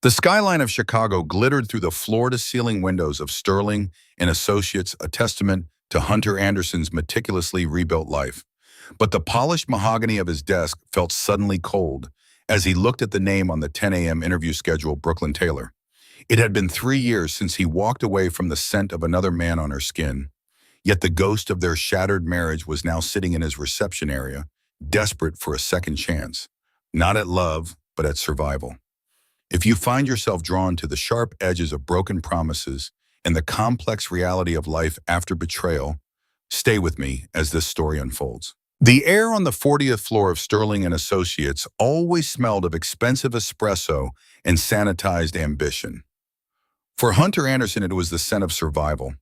The skyline of Chicago glittered through the floor-to-ceiling windows of Sterling and Associates, a testament to Hunter Anderson's meticulously rebuilt life. But the polished mahogany of his desk felt suddenly cold as he looked at the name on the 10 a.m. interview schedule, Brooklyn Taylor. It had been 3 years since he walked away from the scent of another man on her skin, yet the ghost of their shattered marriage was now sitting in his reception area, desperate for a second chance. Not at love, but at survival. If you find yourself drawn to the sharp edges of broken promises and the complex reality of life after betrayal, stay with me as this story unfolds. The air on the 40th floor of Sterling and Associates always smelled of expensive espresso and sanitized ambition. For Hunter Anderson, it was the scent of survival.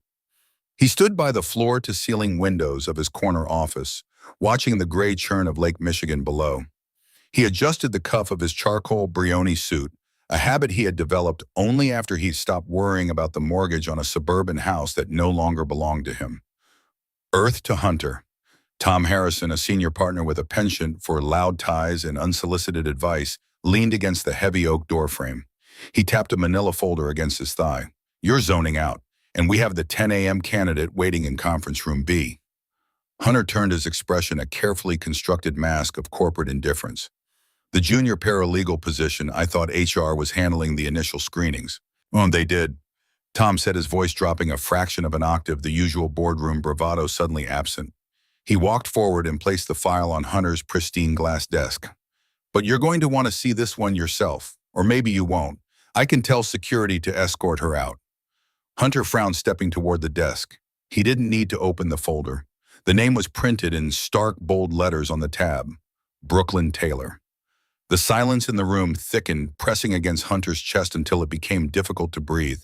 He stood by the floor-to-ceiling windows of his corner office, watching the gray churn of Lake Michigan below. He adjusted the cuff of his charcoal Brioni suit, a habit he had developed only after he stopped worrying about the mortgage on a suburban house that no longer belonged to him. Earth to Hunter. Tom Harrison, a senior partner with a penchant for loud ties and unsolicited advice, leaned against the heavy oak doorframe. He tapped a manila folder against his thigh. "You're zoning out, and we have the 10 a.m. candidate waiting in conference room B." Hunter turned his expression a carefully constructed mask of corporate indifference. "The junior paralegal position, I thought HR was handling the initial screenings." "Oh, they did," Tom said, his voice dropping a fraction of an octave, the usual boardroom bravado suddenly absent. He walked forward and placed the file on Hunter's pristine glass desk. "But you're going to want to see this one yourself, or maybe you won't. I can tell security to escort her out." Hunter frowned, stepping toward the desk. He didn't need to open the folder. The name was printed in stark, bold letters on the tab: Brooklyn Taylor. The silence in the room thickened, pressing against Hunter's chest until it became difficult to breathe.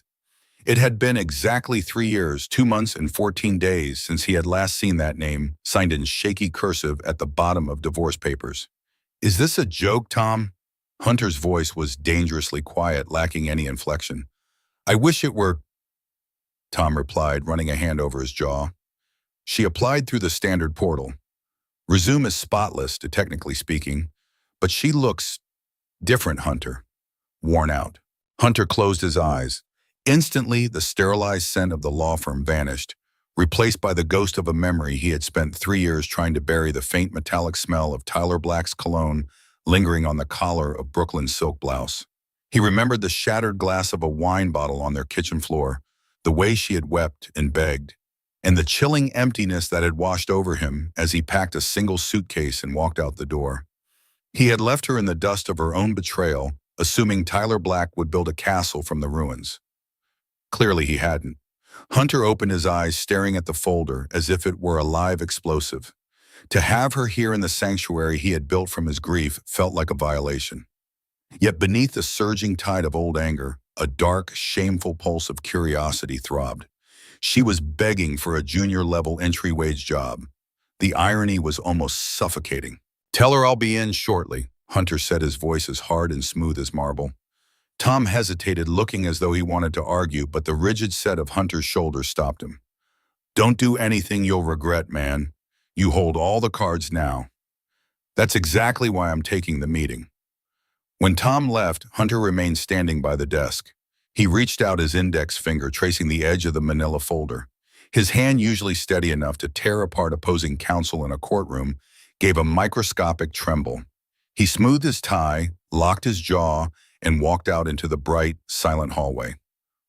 It had been exactly 3 years, 2 months, and 14 days since he had last seen that name, signed in shaky cursive at the bottom of divorce papers. "Is this a joke, Tom?" Hunter's voice was dangerously quiet, lacking any inflection. "I wish it were," Tom replied, running a hand over his jaw. "She applied through the standard portal. Resume is spotless, technically speaking, but she looks different, Hunter. Worn out." Hunter closed his eyes. Instantly, the sterilized scent of the law firm vanished, replaced by the ghost of a memory he had spent 3 years trying to bury, the faint metallic smell of Tyler Black's cologne lingering on the collar of Brooklyn's silk blouse. He remembered the shattered glass of a wine bottle on their kitchen floor, the way she had wept and begged, and the chilling emptiness that had washed over him as he packed a single suitcase and walked out the door. He had left her in the dust of her own betrayal, assuming Tyler Black would build a castle from the ruins. Clearly he hadn't. Hunter opened his eyes, staring at the folder as if it were a live explosive. To have her here in the sanctuary he had built from his grief felt like a violation. Yet beneath the surging tide of old anger, a dark, shameful pulse of curiosity throbbed. She was begging for a junior-level entry-wage job. The irony was almost suffocating. "Tell her I'll be in shortly," Hunter said, his voice as hard and smooth as marble. Tom hesitated, looking as though he wanted to argue, but the rigid set of Hunter's shoulders stopped him. "Don't do anything you'll regret, man. You hold all the cards now." "That's exactly why I'm taking the meeting." When Tom left, Hunter remained standing by the desk. He reached out his index finger, tracing the edge of the manila folder. His hand, usually steady enough to tear apart opposing counsel in a courtroom, gave a microscopic tremble. He smoothed his tie, locked his jaw, and walked out into the bright, silent hallway.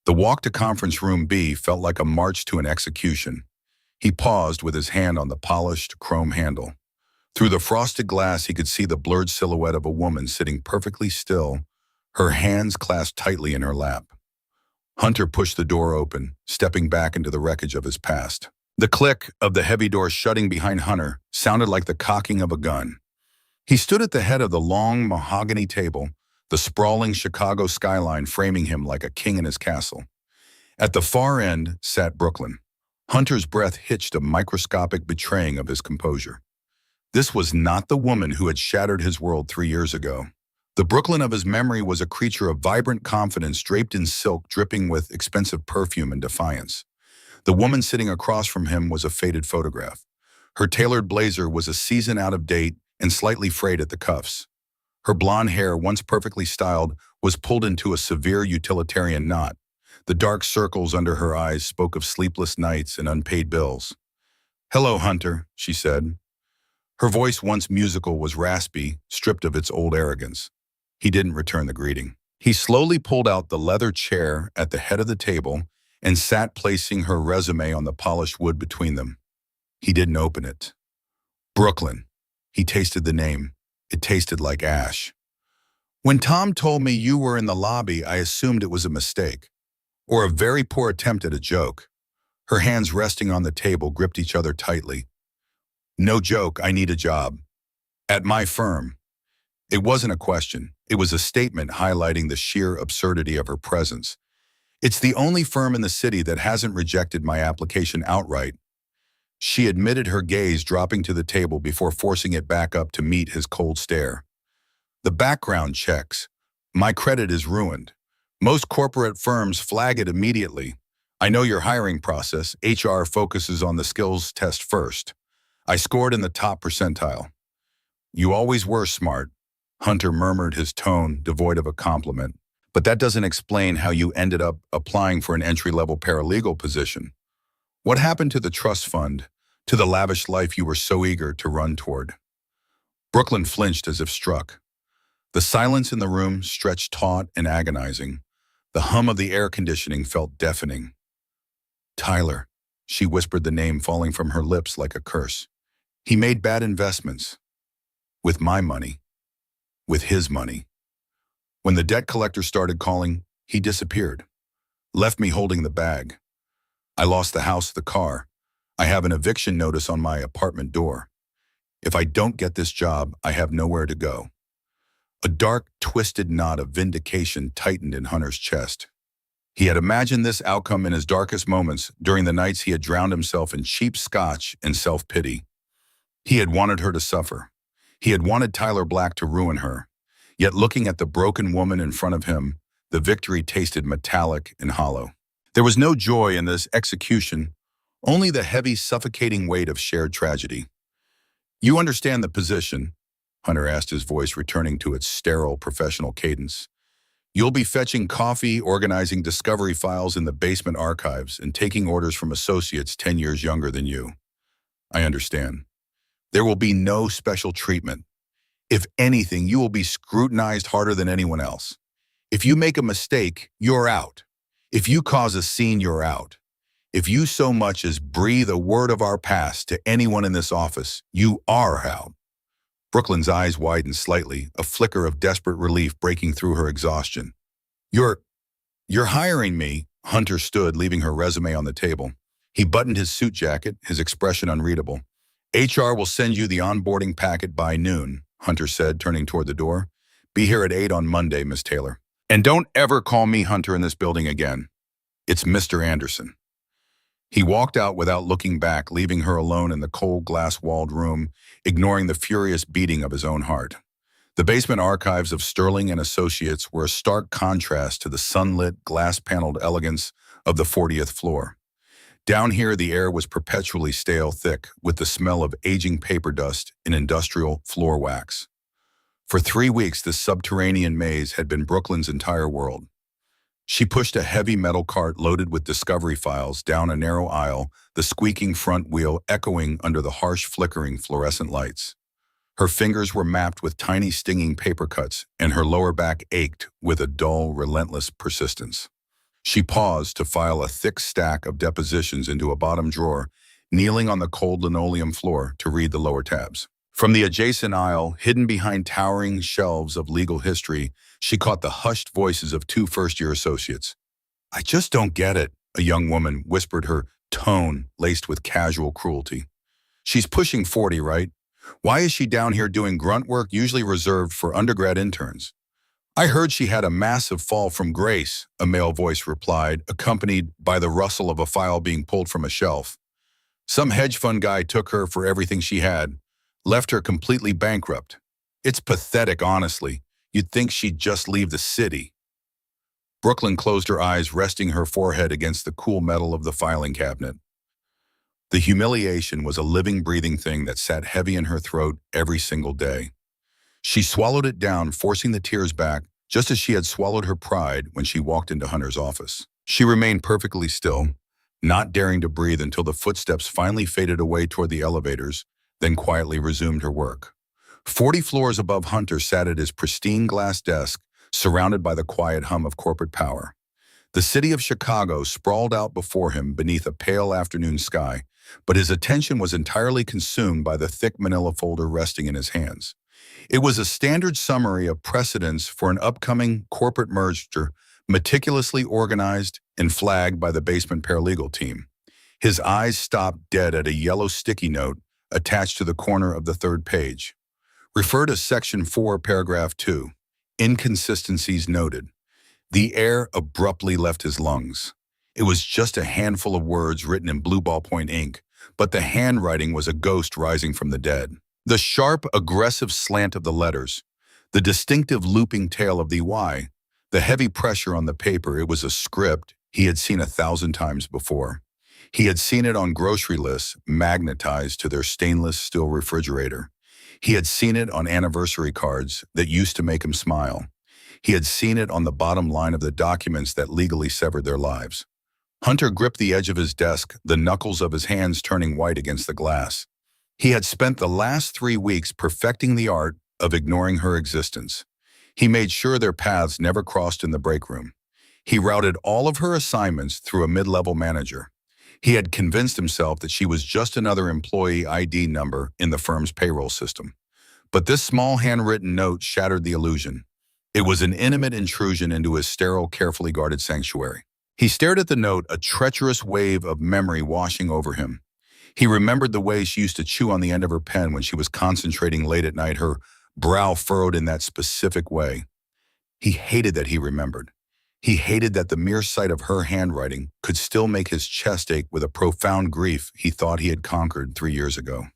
The walk to conference room B felt like a march to an execution. He paused with his hand on the polished chrome handle. Through the frosted glass, he could see the blurred silhouette of a woman sitting perfectly still, her hands clasped tightly in her lap. Hunter pushed the door open, stepping back into the wreckage of his past. The click of the heavy door shutting behind Hunter sounded like the cocking of a gun. He stood at the head of the long mahogany table, the sprawling Chicago skyline framing him like a king in his castle. At the far end sat Brooklyn. Hunter's breath hitched, a microscopic betraying of his composure. This was not the woman who had shattered his world 3 years ago. The Brooklyn of his memory was a creature of vibrant confidence, draped in silk, dripping with expensive perfume and defiance. The woman sitting across from him was a faded photograph. Her tailored blazer was a season out of date and slightly frayed at the cuffs. Her blonde hair, once perfectly styled, was pulled into a severe utilitarian knot. The dark circles under her eyes spoke of sleepless nights and unpaid bills. "Hello, Hunter," she said. Her voice, once musical, was raspy, stripped of its old arrogance. He didn't return the greeting. He slowly pulled out the leather chair at the head of the table and sat, placing her resume on the polished wood between them. He didn't open it. Brooklyn. He tasted the name. It tasted like ash. "When Tom told me you were in the lobby, I assumed it was a mistake, or a very poor attempt at a joke." Her hands resting on the table gripped each other tightly. "No joke, I need a job. At my firm." It wasn't a question. It was a statement highlighting the sheer absurdity of her presence. "It's the only firm in the city that hasn't rejected my application outright." She admitted, her gaze dropping to the table before forcing it back up to meet his cold stare. "The background checks. My credit is ruined. Most corporate firms flag it immediately. I know your hiring process. HR focuses on the skills test first. I scored in the top percentile." "You always were smart," Hunter murmured, his tone devoid of a compliment. "But that doesn't explain how you ended up applying for an entry-level paralegal position. What happened to the trust fund, to the lavish life you were so eager to run toward?" Brooklyn flinched as if struck. The silence in the room stretched taut and agonizing. The hum of the air conditioning felt deafening. "Tyler," she whispered, the name falling from her lips like a curse. "He made bad investments. With my money. With his money. When the debt collector started calling, he disappeared. Left me holding the bag. I lost the house, the car. I have an eviction notice on my apartment door. If I don't get this job, I have nowhere to go." A dark, twisted knot of vindication tightened in Hunter's chest. He had imagined this outcome in his darkest moments, during the nights he had drowned himself in cheap scotch and self-pity. He had wanted her to suffer. He had wanted Tyler Black to ruin her. Yet looking at the broken woman in front of him, the victory tasted metallic and hollow. There was no joy in this execution, only the heavy, suffocating weight of shared tragedy. "You understand the position?" Hunter asked, his voice returning to its sterile, professional cadence. "You'll be fetching coffee, organizing discovery files in the basement archives, and taking orders from associates 10 years younger than you." "I understand. There will be no special treatment. If anything, you will be scrutinized harder than anyone else. If you make a mistake, you're out. If you cause a scene, you're out. If you so much as breathe a word of our past to anyone in this office, you are out." Brooklyn's eyes widened slightly, a flicker of desperate relief breaking through her exhaustion. You're hiring me?" Hunter stood, leaving her resume on the table. He buttoned his suit jacket, his expression unreadable. "HR will send you the onboarding packet by noon," Hunter said, turning toward the door. "Be here at 8 on Monday, Miss Taylor. And don't ever call me Hunter in this building again. It's Mr. Anderson." He walked out without looking back, leaving her alone in the cold, glass-walled room, ignoring the furious beating of his own heart. The basement archives of Sterling and Associates were a stark contrast to the sunlit, glass-paneled elegance of the 40th floor. Down here, the air was perpetually stale thick, with the smell of aging paper dust and industrial floor wax. For 3 weeks, this subterranean maze had been Brooklyn's entire world. She pushed a heavy metal cart loaded with discovery files down a narrow aisle, the squeaking front wheel echoing under the harsh, flickering fluorescent lights. Her fingers were mapped with tiny, stinging paper cuts, and her lower back ached with a dull, relentless persistence. She paused to file a thick stack of depositions into a bottom drawer, kneeling on the cold linoleum floor to read the lower tabs. From the adjacent aisle, hidden behind towering shelves of legal history, she caught the hushed voices of 2 first-year associates. "I just don't get it," a young woman whispered, her tone laced with casual cruelty. "She's pushing 40, right? Why is she down here doing grunt work usually reserved for undergrad interns?" "I heard she had a massive fall from grace," a male voice replied, accompanied by the rustle of a file being pulled from a shelf. "Some hedge fund guy took her for everything she had, left her completely bankrupt. It's pathetic, honestly. You'd think she'd just leave the city." Brooklyn closed her eyes, resting her forehead against the cool metal of the filing cabinet. The humiliation was a living, breathing thing that sat heavy in her throat every single day. She swallowed it down, forcing the tears back, just as she had swallowed her pride when she walked into Hunter's office. She remained perfectly still, not daring to breathe until the footsteps finally faded away toward the elevators, then quietly resumed her work. 40 floors above Hunter sat at his pristine glass desk, surrounded by the quiet hum of corporate power. The city of Chicago sprawled out before him beneath a pale afternoon sky, but his attention was entirely consumed by the thick manila folder resting in his hands. It was a standard summary of precedents for an upcoming corporate merger, meticulously organized and flagged by the basement paralegal team. His eyes stopped dead at a yellow sticky note attached to the corner of the third page. Refer to Section 4, Paragraph 2. Inconsistencies noted. The air abruptly left his lungs. It was just a handful of words written in blue ballpoint ink, but the handwriting was a ghost rising from the dead. The sharp, aggressive slant of the letters, the distinctive looping tail of the Y, the heavy pressure on the paper, it was a script he had seen 1,000 times before. He had seen it on grocery lists magnetized to their stainless steel refrigerator. He had seen it on anniversary cards that used to make him smile. He had seen it on the bottom line of the documents that legally severed their lives. Hunter gripped the edge of his desk, the knuckles of his hands turning white against the glass. He had spent the last 3 weeks perfecting the art of ignoring her existence. He made sure their paths never crossed in the break room. He routed all of her assignments through a mid-level manager. He had convinced himself that she was just another employee ID number in the firm's payroll system. But this small handwritten note shattered the illusion. It was an intimate intrusion into his sterile, carefully guarded sanctuary. He stared at the note, a treacherous wave of memory washing over him. He remembered the way she used to chew on the end of her pen when she was concentrating late at night, her brow furrowed in that specific way. He hated that he remembered. He hated that the mere sight of her handwriting could still make his chest ache with a profound grief he thought he had conquered 3 years ago.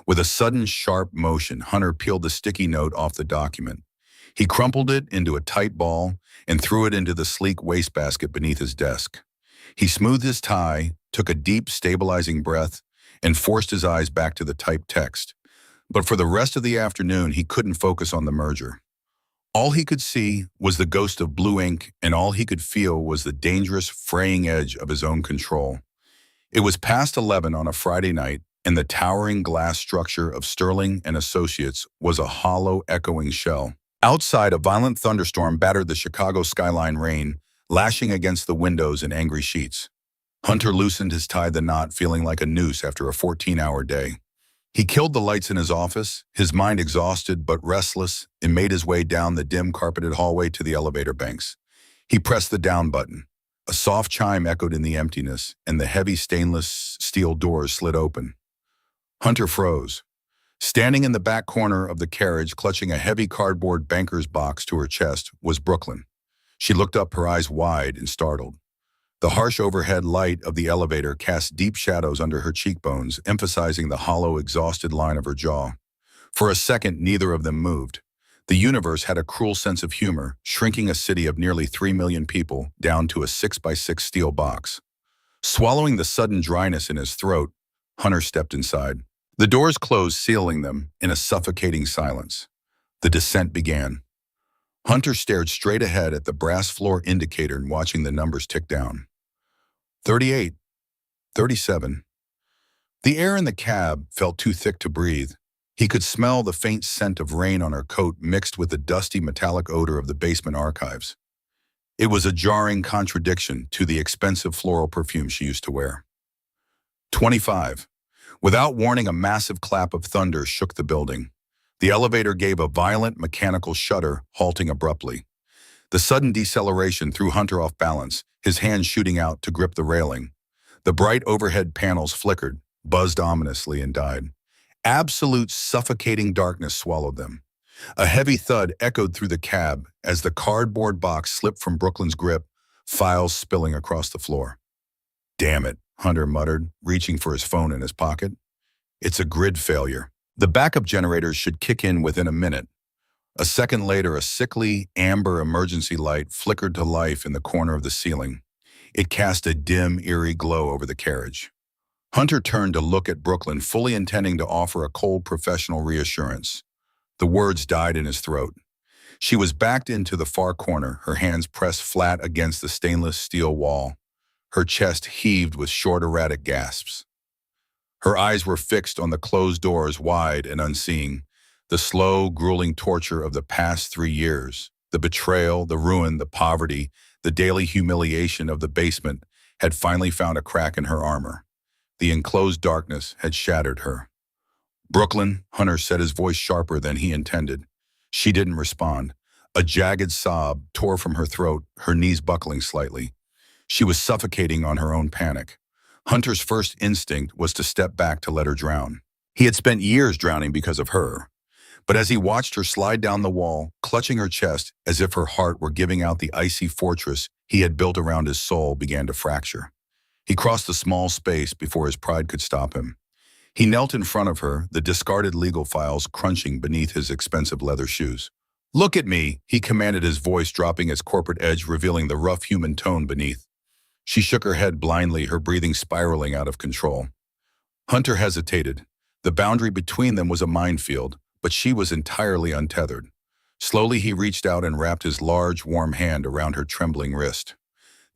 With a sudden, sharp motion, Hunter peeled the sticky note off the document. He crumpled it into a tight ball and threw it into the sleek wastebasket beneath his desk. He smoothed his tie, took a deep, stabilizing breath, and forced his eyes back to the typed text. But for the rest of the afternoon, he couldn't focus on the merger. All he could see was the ghost of blue ink, and all he could feel was the dangerous, fraying edge of his own control. It was past 11 on a Friday night, and the towering glass structure of Sterling and Associates was a hollow, echoing shell. Outside, a violent thunderstorm battered the Chicago skyline, rain lashing against the windows in angry sheets. Hunter loosened his tie-the knot, feeling like a noose after a 14-hour day. He killed the lights in his office, his mind exhausted but restless, and made his way down the dim carpeted hallway to the elevator banks. He pressed the down button. A soft chime echoed in the emptiness, and the heavy stainless steel doors slid open. Hunter froze. Standing in the back corner of the carriage, clutching a heavy cardboard banker's box to her chest, was Brooklyn. She looked up, her eyes wide and startled. The harsh overhead light of the elevator cast deep shadows under her cheekbones, emphasizing the hollow, exhausted line of her jaw. For a second, neither of them moved. The universe had a cruel sense of humor, shrinking a city of nearly 3 million people down to a 6x6 steel box. Swallowing the sudden dryness in his throat, Hunter stepped inside. The doors closed, sealing them in a suffocating silence. The descent began. Hunter stared straight ahead at the brass floor indicator and watching the numbers tick down. 38, 37. The air in the cab felt too thick to breathe. He could smell the faint scent of rain on her coat mixed with the dusty metallic odor of the basement archives. It was a jarring contradiction to the expensive floral perfume she used to wear. 25. Without warning, a massive clap of thunder shook the building. The elevator gave a violent mechanical shudder, halting abruptly. The sudden deceleration threw Hunter off balance, his hands shooting out to grip the railing. The bright overhead panels flickered, buzzed ominously, and died. Absolute suffocating darkness swallowed them. A heavy thud echoed through the cab as the cardboard box slipped from Brooklyn's grip, files spilling across the floor. "Damn it," Hunter muttered, reaching for his phone in his pocket. "It's a grid failure. The backup generators should kick in within a minute." A second later, a sickly, amber emergency light flickered to life in the corner of the ceiling. It cast a dim, eerie glow over the carriage. Hunter turned to look at Brooklyn, fully intending to offer a cold professional reassurance. The words died in his throat. She was backed into the far corner, her hands pressed flat against the stainless steel wall. Her chest heaved with short, erratic gasps. Her eyes were fixed on the closed doors, wide and unseeing, the slow, grueling torture of the past 3 years. The betrayal, the ruin, the poverty, the daily humiliation of the basement had finally found a crack in her armor. The enclosed darkness had shattered her. "Brooklyn," Hunter said, his voice sharper than he intended. She didn't respond. A jagged sob tore from her throat, her knees buckling slightly. She was suffocating on her own panic. Hunter's first instinct was to step back to let her drown. He had spent years drowning because of her. But as he watched her slide down the wall, clutching her chest as if her heart were giving out, the icy fortress he had built around his soul began to fracture. He crossed the small space before his pride could stop him. He knelt in front of her, the discarded legal files crunching beneath his expensive leather shoes. "Look at me," he commanded, his voice dropping its corporate edge, revealing the rough human tone beneath. She shook her head blindly, her breathing spiraling out of control. Hunter hesitated. The boundary between them was a minefield, but she was entirely untethered. Slowly he reached out and wrapped his large, warm hand around her trembling wrist.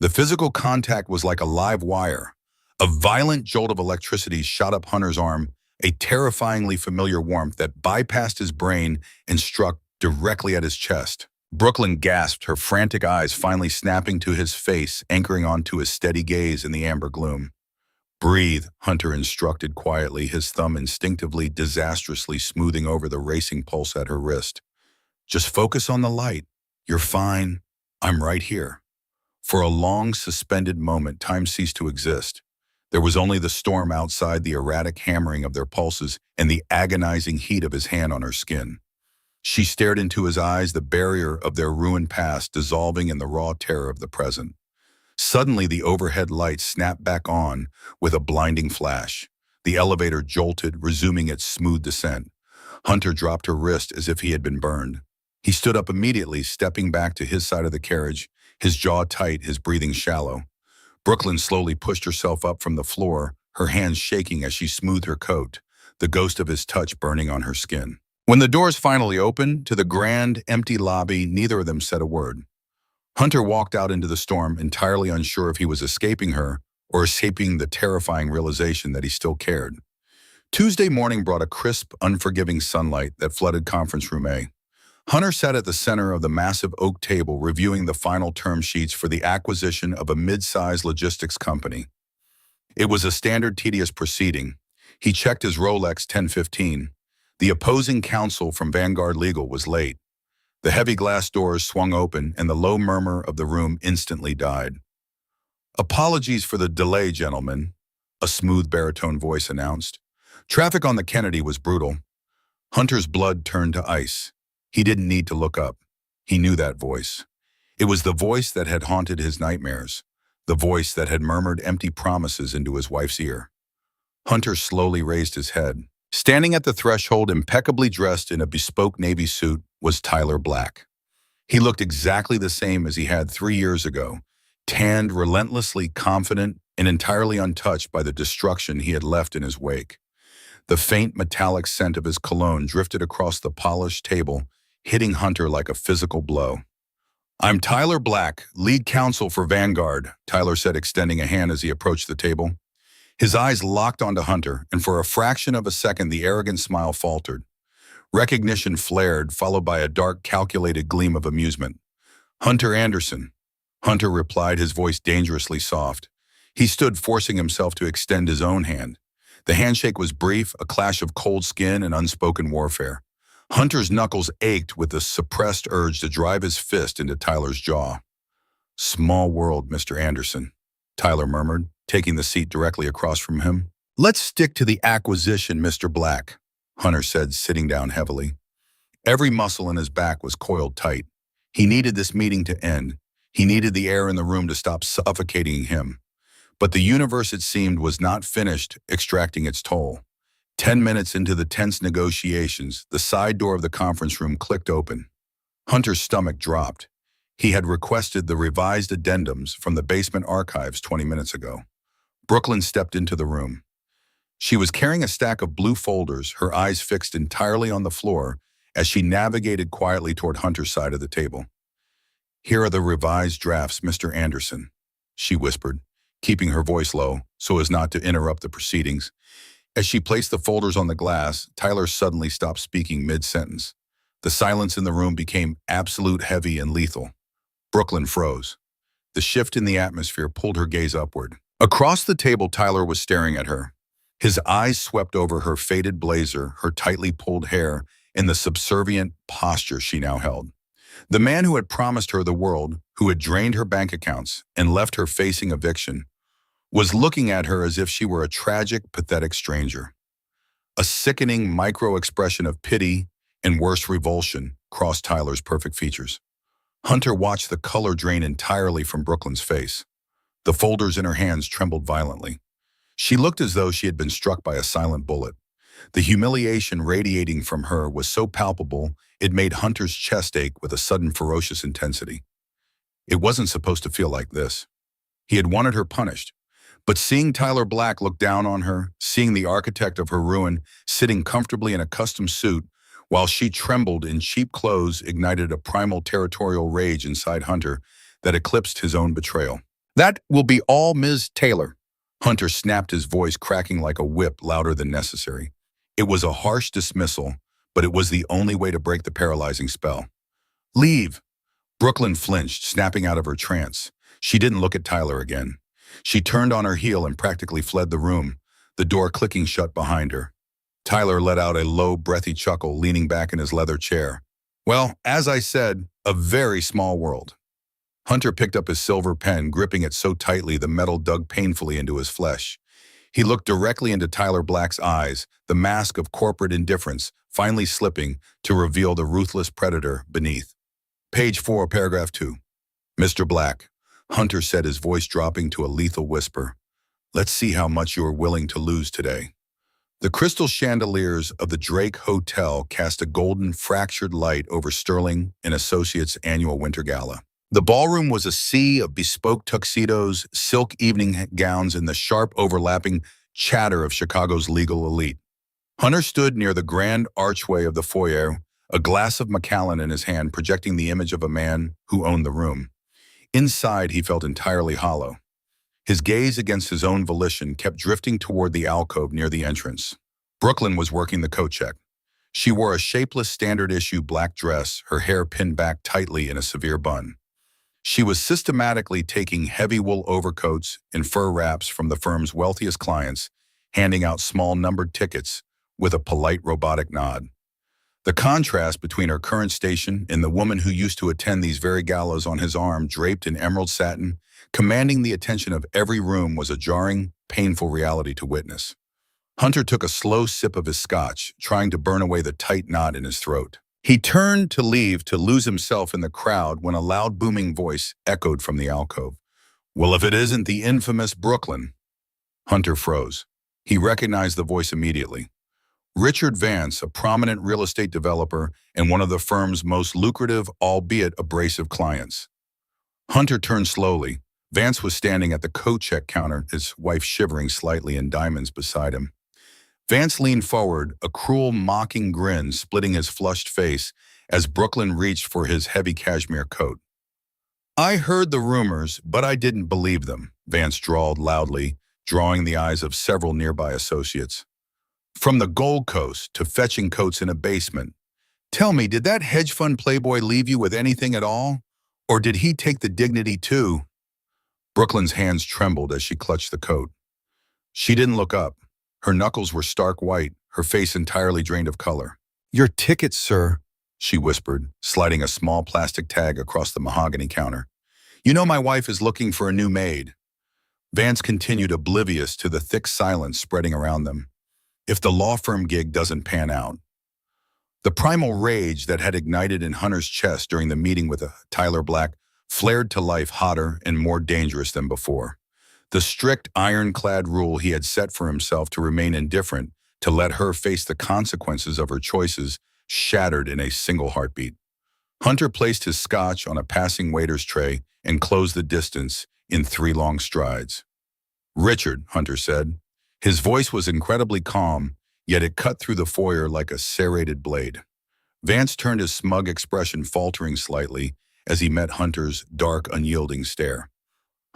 The physical contact was like a live wire. A violent jolt of electricity shot up Hunter's arm, a terrifyingly familiar warmth that bypassed his brain and struck directly at his chest. Brooklyn gasped, her frantic eyes finally snapping to his face, anchoring onto his steady gaze in the amber gloom. "Breathe," Hunter instructed quietly, his thumb instinctively, disastrously smoothing over the racing pulse at her wrist. "Just focus on the light. You're fine. I'm right here." For a long, suspended moment, time ceased to exist. There was only the storm outside, the erratic hammering of their pulses, and the agonizing heat of his hand on her skin. She stared into his eyes, the barrier of their ruined past dissolving in the raw terror of the present. Suddenly, the overhead lights snapped back on with a blinding flash. The elevator jolted, resuming its smooth descent. Hunter dropped her wrist as if he had been burned. He stood up immediately, stepping back to his side of the carriage, his jaw tight, his breathing shallow. Brooklyn slowly pushed herself up from the floor, her hands shaking as she smoothed her coat, the ghost of his touch burning on her skin. When the doors finally opened to the grand, empty lobby, neither of them said a word. Hunter walked out into the storm, entirely unsure if he was escaping her or escaping the terrifying realization that he still cared. Tuesday morning brought a crisp, unforgiving sunlight that flooded conference room A. Hunter sat at the center of the massive oak table, reviewing the final term sheets for the acquisition of a mid-sized logistics company. It was a standard tedious proceeding. He checked his Rolex 10:15. The opposing counsel from Vanguard Legal was late. The heavy glass doors swung open, and the low murmur of the room instantly died. "Apologies for the delay, gentlemen," a smooth baritone voice announced. Traffic on the Kennedy was brutal. Hunter's blood turned to ice. He didn't need to look up. He knew that voice. It was the voice that had haunted his nightmares, the voice that had murmured empty promises into his wife's ear. Hunter slowly raised his head. Standing at the threshold, impeccably dressed in a bespoke navy suit, was Tyler Black. He looked exactly the same as he had 3 years ago, tanned, relentlessly confident, and entirely untouched by the destruction he had left in his wake. The faint metallic scent of his cologne drifted across the polished table, hitting Hunter like a physical blow. "I'm Tyler Black, lead counsel for Vanguard," Tyler said, extending a hand as he approached the table. His eyes locked onto Hunter, and for a fraction of a second the arrogant smile faltered. Recognition flared, followed by a dark, calculated gleam of amusement. "Hunter Anderson," Hunter replied, his voice dangerously soft. He stood, forcing himself to extend his own hand. The handshake was brief, a clash of cold skin and unspoken warfare. Hunter's knuckles ached with the suppressed urge to drive his fist into Tyler's jaw. "Small world, Mr. Anderson," Tyler murmured, taking the seat directly across from him. "Let's stick to the acquisition, Mr. Black," Hunter said, sitting down heavily. Every muscle in his back was coiled tight. He needed this meeting to end. He needed the air in the room to stop suffocating him. But the universe, it seemed, was not finished extracting its toll. 10 minutes into the tense negotiations, the side door of the conference room clicked open. Hunter's stomach dropped. He had requested the revised addendums from the basement archives 20 minutes ago. Brooklyn stepped into the room. She was carrying a stack of blue folders, her eyes fixed entirely on the floor, as she navigated quietly toward Hunter's side of the table. "Here are the revised drafts, Mr. Anderson," she whispered, keeping her voice low so as not to interrupt the proceedings. As she placed the folders on the glass, Tyler suddenly stopped speaking mid-sentence. The silence in the room became absolute, heavy, and lethal. Brooklyn froze. The shift in the atmosphere pulled her gaze upward. Across the table, Tyler was staring at her. His eyes swept over her faded blazer, her tightly pulled hair, and the subservient posture she now held. The man who had promised her the world, who had drained her bank accounts and left her facing eviction, was looking at her as if she were a tragic, pathetic stranger. A sickening micro-expression of pity and worse revulsion crossed Tyler's perfect features. Hunter watched the color drain entirely from Brooklyn's face. The folders in her hands trembled violently. She looked as though she had been struck by a silent bullet. The humiliation radiating from her was so palpable it made Hunter's chest ache with a sudden ferocious intensity. It wasn't supposed to feel like this. He had wanted her punished. But seeing Tyler Black look down on her, seeing the architect of her ruin sitting comfortably in a custom suit while she trembled in cheap clothes, ignited a primal territorial rage inside Hunter that eclipsed his own betrayal. "That will be all, Ms. Taylor." Hunter snapped, his voice cracking like a whip, louder than necessary. It was a harsh dismissal, but it was the only way to break the paralyzing spell. "Leave." Brooklyn flinched, snapping out of her trance. She didn't look at Tyler again. She turned on her heel and practically fled the room, the door clicking shut behind her. Tyler let out a low, breathy chuckle, leaning back in his leather chair. "Well, as I said, a very small world." Hunter picked up his silver pen, gripping it so tightly the metal dug painfully into his flesh. He looked directly into Tyler Black's eyes, the mask of corporate indifference finally slipping to reveal the ruthless predator beneath. Page 4, paragraph 2. "Mr. Black," Hunter said, his voice dropping to a lethal whisper, "let's see how much you are willing to lose today." The crystal chandeliers of the Drake Hotel cast a golden, fractured light over Sterling and Associates' annual winter gala. The ballroom was a sea of bespoke tuxedos, silk evening gowns, and the sharp overlapping chatter of Chicago's legal elite. Hunter stood near the grand archway of the foyer, a glass of Macallan in his hand, projecting the image of a man who owned the room. Inside, he felt entirely hollow. His gaze, against his own volition, kept drifting toward the alcove near the entrance. Brooklyn was working the coat check. She wore a shapeless standard-issue black dress, her hair pinned back tightly in a severe bun. She was systematically taking heavy wool overcoats and fur wraps from the firm's wealthiest clients, handing out small numbered tickets with a polite robotic nod. The contrast between her current station and the woman who used to attend these very galas on his arm, draped in emerald satin, commanding the attention of every room, was a jarring, painful reality to witness. Hunter took a slow sip of his scotch, trying to burn away the tight knot in his throat. He turned to leave, to lose himself in the crowd, when a loud, booming voice echoed from the alcove. "Well, if it isn't the infamous Brooklyn." Hunter froze. He recognized the voice immediately. Richard Vance, a prominent real estate developer and one of the firm's most lucrative, albeit abrasive clients. Hunter turned slowly. Vance was standing at the coat check counter, his wife shivering slightly in diamonds beside him. Vance leaned forward, a cruel, mocking grin splitting his flushed face as Brooklyn reached for his heavy cashmere coat. "I heard the rumors, but I didn't believe them," Vance drawled loudly, drawing the eyes of several nearby associates. "From the Gold Coast to fetching coats in a basement. Tell me, did that hedge fund playboy leave you with anything at all? Or did he take the dignity too?" Brooklyn's hands trembled as she clutched the coat. She didn't look up. Her knuckles were stark white, her face entirely drained of color. "Your ticket, sir," she whispered, sliding a small plastic tag across the mahogany counter. "You know my wife is looking for a new maid." Vance continued, oblivious to the thick silence spreading around them. "If the law firm gig doesn't pan out." The primal rage that had ignited in Hunter's chest during the meeting with Tyler Black flared to life, hotter and more dangerous than before. The strict, ironclad rule he had set for himself to remain indifferent, to let her face the consequences of her choices, shattered in a single heartbeat. Hunter placed his scotch on a passing waiter's tray and closed the distance in 3 long strides. "Richard," Hunter said. His voice was incredibly calm, yet it cut through the foyer like a serrated blade. Vance turned his smug expression faltering slightly as he met Hunter's dark, unyielding stare.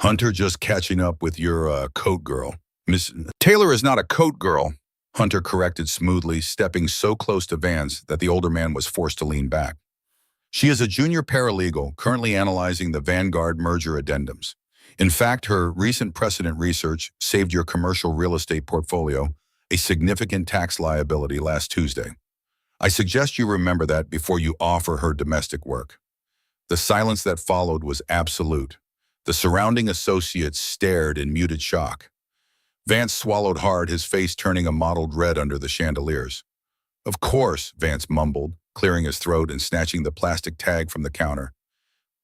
Hunter, just catching up with your coat girl. Miss Taylor is not a coat girl, Hunter corrected smoothly, stepping so close to Vance that the older man was forced to lean back. She is a junior paralegal currently analyzing the Vanguard merger addendums. In fact, her recent precedent research saved your commercial real estate portfolio a significant tax liability last Tuesday. I suggest you remember that before you offer her domestic work. The silence that followed was absolute. The surrounding associates stared in muted shock. Vance swallowed hard, his face turning a mottled red under the chandeliers. Of course, Vance mumbled, clearing his throat and snatching the plastic tag from the counter.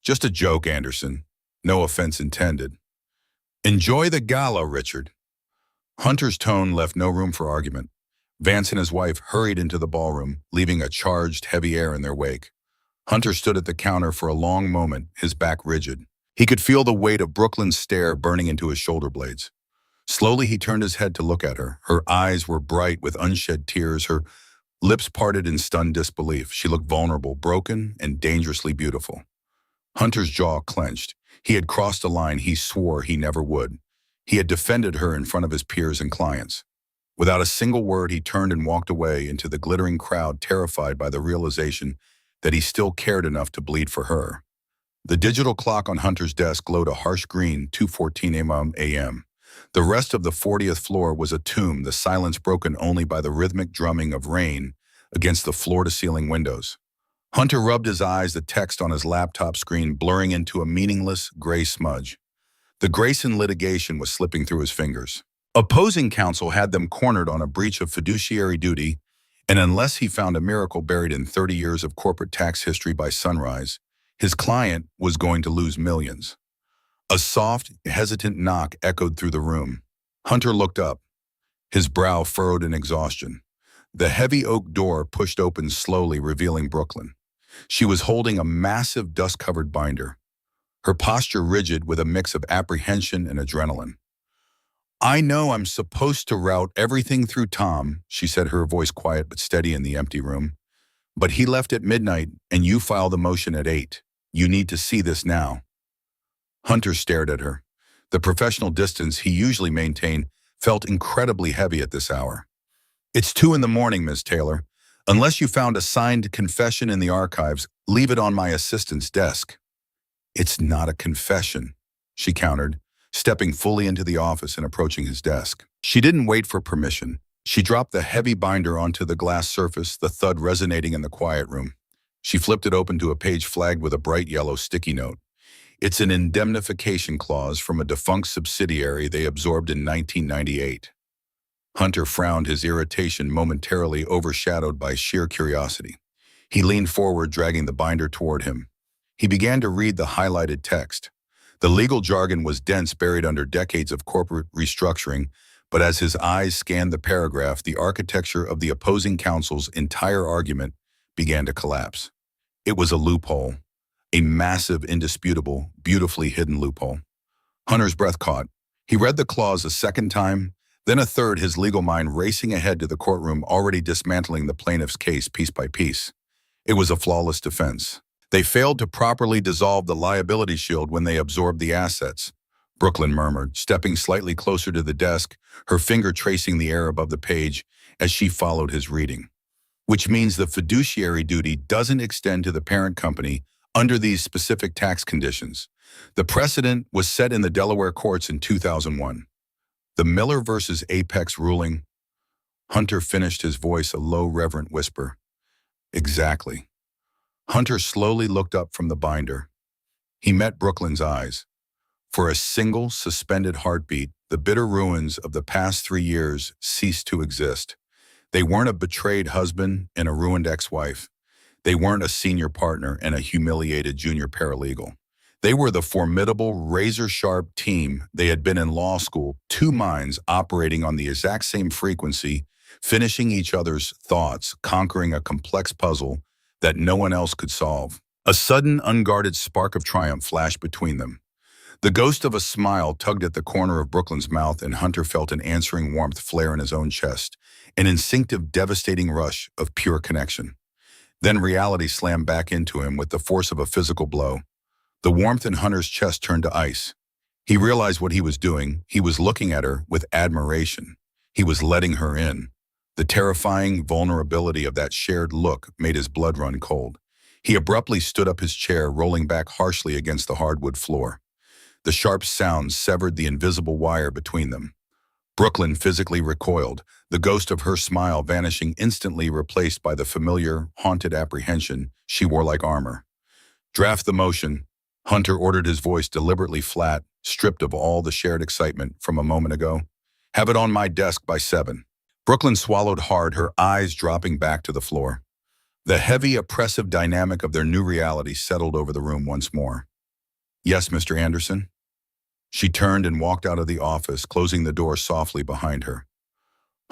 Just a joke, Anderson. No offense intended. Enjoy the gala, Richard. Hunter's tone left no room for argument. Vance and his wife hurried into the ballroom, leaving a charged, heavy air in their wake. Hunter stood at the counter for a long moment, his back rigid. He could feel the weight of Brooklyn's stare burning into his shoulder blades. Slowly, he turned his head to look at her. Her eyes were bright with unshed tears, her lips parted in stunned disbelief. She looked vulnerable, broken, and dangerously beautiful. Hunter's jaw clenched. He had crossed a line he swore he never would. He had defended her in front of his peers and clients. Without a single word, he turned and walked away into the glittering crowd, terrified by the realization that he still cared enough to bleed for her. The digital clock on Hunter's desk glowed a harsh green, 2:14 a.m. The rest of the 40th floor was a tomb, the silence broken only by the rhythmic drumming of rain against the floor-to-ceiling windows. Hunter rubbed his eyes, the text on his laptop screen blurring into a meaningless gray smudge. The Grayson litigation was slipping through his fingers. Opposing counsel had them cornered on a breach of fiduciary duty, and unless he found a miracle buried in 30 years of corporate tax history by sunrise, his client was going to lose millions. A soft, hesitant knock echoed through the room. Hunter looked up, his brow furrowed in exhaustion. The heavy oak door pushed open slowly, revealing Brooklyn. She was holding a massive dust-covered binder, her posture rigid with a mix of apprehension and adrenaline. I know I'm supposed to route everything through Tom, she said, her voice quiet but steady in the empty room. But he left at midnight, and you filed the motion at 8. You need to see this now. Hunter stared at her. The professional distance he usually maintained felt incredibly heavy at this hour. It's 2 a.m, Ms. Taylor. Unless you found a signed confession in the archives, leave it on my assistant's desk. It's not a confession, she countered, stepping fully into the office and approaching his desk. She didn't wait for permission. She dropped the heavy binder onto the glass surface, the thud resonating in the quiet room. She flipped it open to a page flagged with a bright yellow sticky note. It's an indemnification clause from a defunct subsidiary they absorbed in 1998. Hunter frowned, his irritation momentarily overshadowed by sheer curiosity. He leaned forward, dragging the binder toward him. He began to read the highlighted text. The legal jargon was dense, buried under decades of corporate restructuring, but as his eyes scanned the paragraph, the architecture of the opposing counsel's entire argument began to collapse. It was a loophole, a massive, indisputable, beautifully hidden loophole. Hunter's breath caught. He read the clause a second time, then a third, his legal mind racing ahead to the courtroom, already dismantling the plaintiff's case piece by piece. It was a flawless defense. They failed to properly dissolve the liability shield when they absorbed the assets, Brooklyn murmured, stepping slightly closer to the desk, her finger tracing the air above the page as she followed his reading. Which means the fiduciary duty doesn't extend to the parent company under these specific tax conditions. The precedent was set in the Delaware courts in 2001. The Miller versus Apex ruling. Hunter finished, his voice a low, reverent whisper. Exactly. Hunter slowly looked up from the binder. He met Brooklyn's eyes. For a single suspended heartbeat, the bitter ruins of the past 3 years ceased to exist. They weren't a betrayed husband and a ruined ex-wife. They weren't a senior partner and a humiliated junior paralegal. They were the formidable, razor-sharp team they had been in law school, 2 minds operating on the exact same frequency, finishing each other's thoughts, conquering a complex puzzle that no one else could solve. A sudden, unguarded spark of triumph flashed between them. The ghost of a smile tugged at the corner of Brooklyn's mouth, and Hunter felt an answering warmth flare in his own chest, an instinctive, devastating rush of pure connection. Then reality slammed back into him with the force of a physical blow. The warmth in Hunter's chest turned to ice. He realized what he was doing. He was looking at her with admiration. He was letting her in. The terrifying vulnerability of that shared look made his blood run cold. He abruptly stood up his chair, rolling back harshly against the hardwood floor. The sharp sound severed the invisible wire between them. Brooklyn physically recoiled, the ghost of her smile vanishing instantly, replaced by the familiar, haunted apprehension she wore like armor. "Draft the motion," Hunter ordered, his voice deliberately flat, stripped of all the shared excitement from a moment ago. "Have it on my desk by 7. Brooklyn swallowed hard, her eyes dropping back to the floor. The heavy, oppressive dynamic of their new reality settled over the room once more. "Yes, Mr. Anderson?" She turned and walked out of the office, closing the door softly behind her.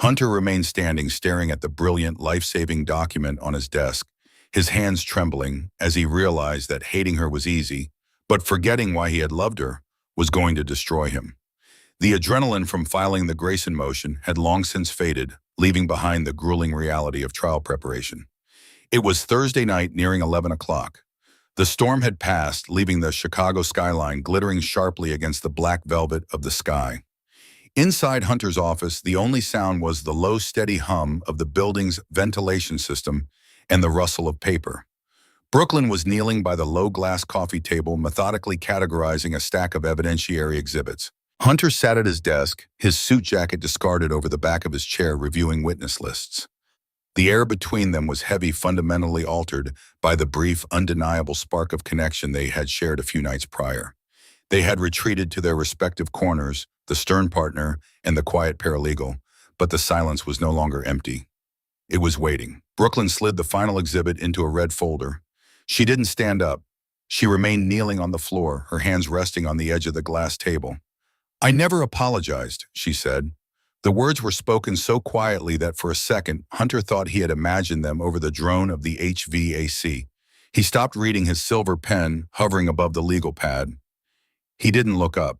Hunter remained standing, staring at the brilliant, life-saving document on his desk, his hands trembling as he realized that hating her was easy, but forgetting why he had loved her was going to destroy him. The adrenaline from filing the Grayson motion had long since faded, leaving behind the grueling reality of trial preparation. It was Thursday night, nearing 11 o'clock. The storm had passed, leaving the Chicago skyline glittering sharply against the black velvet of the sky. Inside Hunter's office, the only sound was the low, steady hum of the building's ventilation system and the rustle of paper. Brooklyn was kneeling by the low-glass coffee table, methodically categorizing a stack of evidentiary exhibits. Hunter sat at his desk, his suit jacket discarded over the back of his chair, reviewing witness lists. The air between them was heavy, fundamentally altered by the brief, undeniable spark of connection they had shared a few nights prior. They had retreated to their respective corners, the stern partner and the quiet paralegal, but the silence was no longer empty. It was waiting. Brooklyn slid the final exhibit into a red folder. She didn't stand up. She remained kneeling on the floor, her hands resting on the edge of the glass table. "I never apologized," she said. The words were spoken so quietly that for a second, Hunter thought he had imagined them over the drone of the HVAC. He stopped reading, his silver pen hovering above the legal pad. He didn't look up.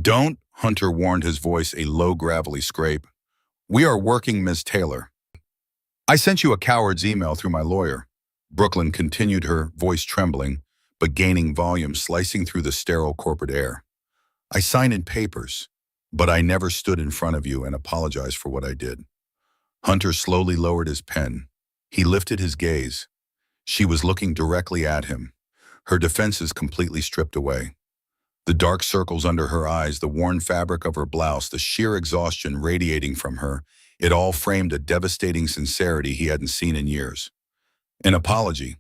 "Don't," Hunter warned, his voice a low, gravelly scrape. "We are working, Ms. Taylor." "I sent you a coward's email through my lawyer," Brooklyn continued, her voice trembling, but gaining volume, slicing through the sterile corporate air. "I signed in papers, but I never stood in front of you and apologized for what I did." Hunter slowly lowered his pen. He lifted his gaze. She was looking directly at him, her defenses completely stripped away. The dark circles under her eyes, the worn fabric of her blouse, the sheer exhaustion radiating from her, it all framed a devastating sincerity he hadn't seen in years. "An apology,"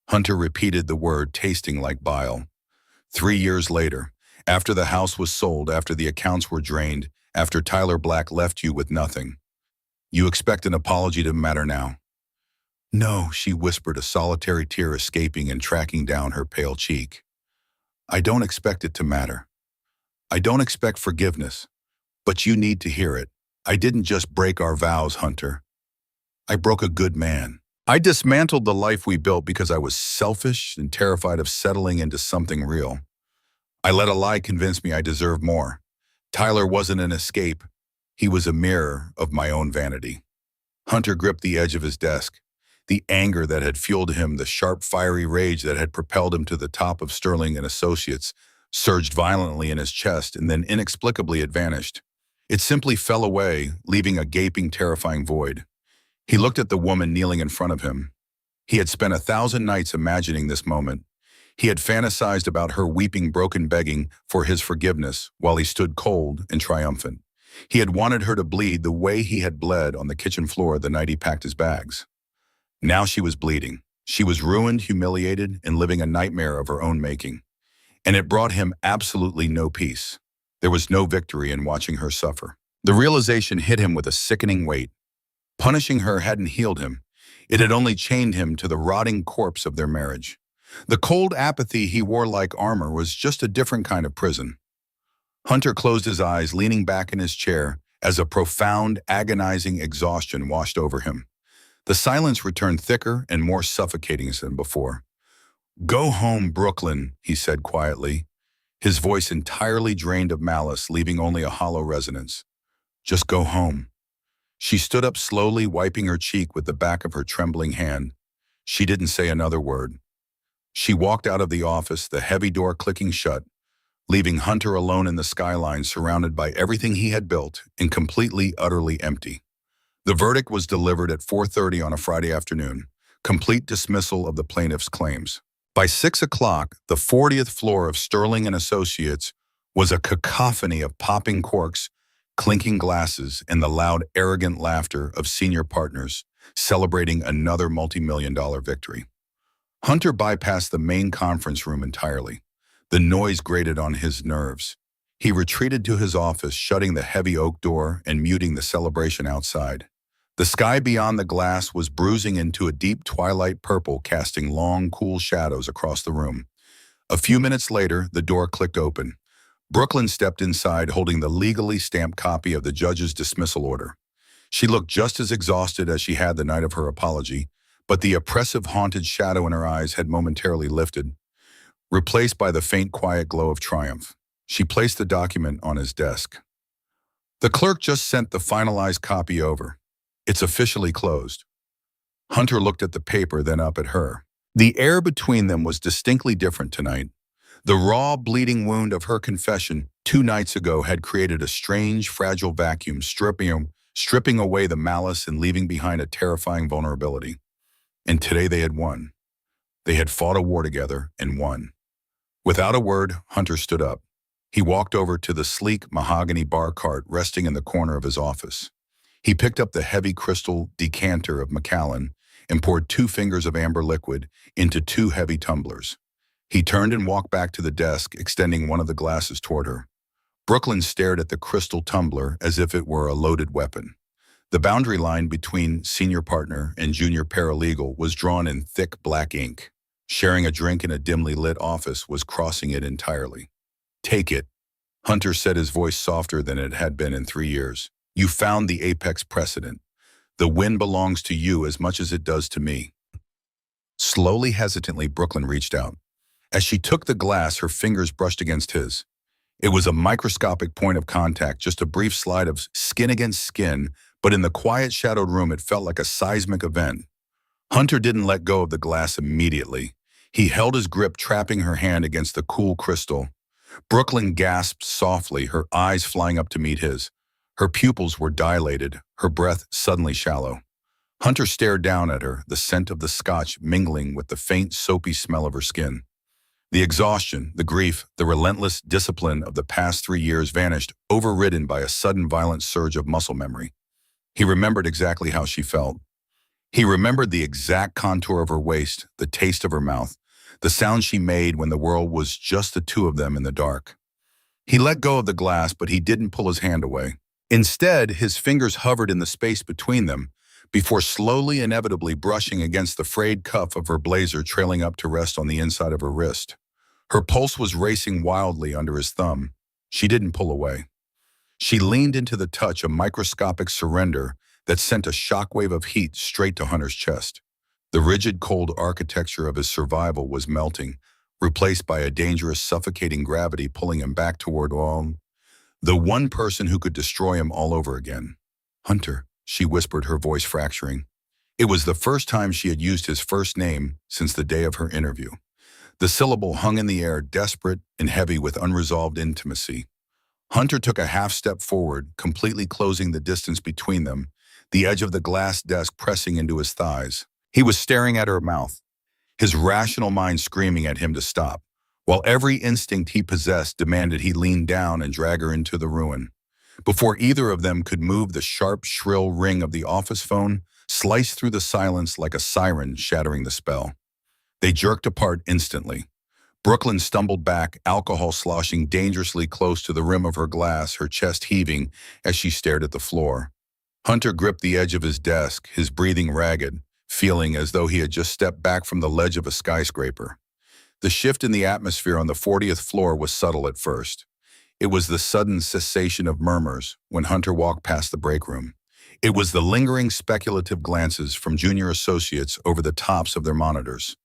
Hunter repeated the word, tasting like bile. 3 years later, after the house was sold, after the accounts were drained, after Tyler Black left you with nothing, you expect an apology to matter now? "No," she whispered, a solitary tear escaping and tracking down her pale cheek. "I don't expect it to matter. I don't expect forgiveness, but you need to hear it. I didn't just break our vows, Hunter. I broke a good man. I dismantled the life we built because I was selfish and terrified of settling into something real. I let a lie convince me I deserved more. Tyler wasn't an escape. He was a mirror of my own vanity." Hunter gripped the edge of his desk. The anger that had fueled him, the sharp, fiery rage that had propelled him to the top of Sterling and Associates, surged violently in his chest, and then inexplicably it vanished. It simply fell away, leaving a gaping, terrifying void. He looked at the woman kneeling in front of him. He had spent 1,000 nights imagining this moment. He had fantasized about her weeping, broken, begging for his forgiveness while he stood cold and triumphant. He had wanted her to bleed the way he had bled on the kitchen floor the night he packed his bags. Now she was bleeding. She was ruined, humiliated, and living a nightmare of her own making. And it brought him absolutely no peace. There was no victory in watching her suffer. The realization hit him with a sickening weight. Punishing her hadn't healed him. It had only chained him to the rotting corpse of their marriage. The cold apathy he wore like armor was just a different kind of prison. Hunter closed his eyes, leaning back in his chair as a profound, agonizing exhaustion washed over him. The silence returned thicker and more suffocating than before. "Go home, Brooklyn," he said quietly, his voice entirely drained of malice, leaving only a hollow resonance. "Just go home." She stood up slowly, wiping her cheek with the back of her trembling hand. She didn't say another word. She walked out of the office, the heavy door clicking shut, leaving Hunter alone in the skyline surrounded by everything he had built and completely, utterly empty. The verdict was delivered at 4:30 on a Friday afternoon, complete dismissal of the plaintiff's claims. By 6 o'clock, the 40th floor of Sterling and Associates was a cacophony of popping corks, clinking glasses, and the loud, arrogant laughter of senior partners celebrating another multi-million-dollar victory. Hunter bypassed the main conference room entirely. The noise grated on his nerves. He retreated to his office, shutting the heavy oak door and muting the celebration outside. The sky beyond the glass was bruising into a deep twilight purple, casting long, cool shadows across the room. A few minutes later, the door clicked open. Brooklyn stepped inside, holding the legally stamped copy of the judge's dismissal order. She looked just as exhausted as she had the night of her apology, but the oppressive, haunted shadow in her eyes had momentarily lifted, replaced by the faint, quiet glow of triumph. She placed the document on his desk. The clerk just sent the finalized copy over. It's officially closed. Hunter looked at the paper, then up at her. The air between them was distinctly different tonight. The raw, bleeding wound of her confession 2 nights ago had created a strange, fragile vacuum, stripping away the malice and leaving behind a terrifying vulnerability. And today they had won. They had fought a war together and won. Without a word, Hunter stood up. He walked over to the sleek mahogany bar cart resting in the corner of his office. He picked up the heavy crystal decanter of Macallan and poured 2 fingers of amber liquid into 2 heavy tumblers. He turned and walked back to the desk, extending one of the glasses toward her. Brooklyn stared at the crystal tumbler as if it were a loaded weapon. The boundary line between senior partner and junior paralegal was drawn in thick black ink. Sharing a drink in a dimly lit office was crossing it entirely. "Take it," Hunter said, his voice softer than it had been in 3 years. "You found the apex precedent. The win belongs to you as much as it does to me." Slowly, hesitantly, Brooklyn reached out. As she took the glass, her fingers brushed against his. It was a microscopic point of contact, just a brief slide of skin against skin, but in the quiet, shadowed room, it felt like a seismic event. Hunter didn't let go of the glass immediately. He held his grip, trapping her hand against the cool crystal. Brooklyn gasped softly, her eyes flying up to meet his. Her pupils were dilated, her breath suddenly shallow. Hunter stared down at her, the scent of the scotch mingling with the faint, soapy smell of her skin. The exhaustion, the grief, the relentless discipline of the past 3 years vanished, overridden by a sudden violent surge of muscle memory. He remembered exactly how she felt. He remembered the exact contour of her waist, the taste of her mouth, the sound she made when the world was just the 2 of them in the dark. He let go of the glass, but he didn't pull his hand away. Instead, his fingers hovered in the space between them, before slowly, inevitably brushing against the frayed cuff of her blazer, trailing up to rest on the inside of her wrist. Her pulse was racing wildly under his thumb. She didn't pull away. She leaned into the touch, a microscopic surrender that sent a shockwave of heat straight to Hunter's chest. The rigid, cold architecture of his survival was melting, replaced by a dangerous, suffocating gravity pulling him back toward the one person who could destroy him all over again. "Hunter," she whispered, her voice fracturing. It was the first time she had used his first name since the day of her interview. The syllable hung in the air, desperate and heavy with unresolved intimacy. Hunter took a half step forward, completely closing the distance between them, the edge of the glass desk pressing into his thighs. He was staring at her mouth, his rational mind screaming at him to stop, while every instinct he possessed demanded he lean down and drag her into the ruin. Before either of them could move, the sharp, shrill ring of the office phone sliced through the silence like a siren, shattering the spell. They jerked apart instantly. Brooklyn stumbled back, alcohol sloshing dangerously close to the rim of her glass, her chest heaving as she stared at the floor. Hunter gripped the edge of his desk, his breathing ragged, feeling as though he had just stepped back from the ledge of a skyscraper. The shift in the atmosphere on the 40th floor was subtle at first. It was the sudden cessation of murmurs when Hunter walked past the break room. It was the lingering speculative glances from junior associates over the tops of their monitors.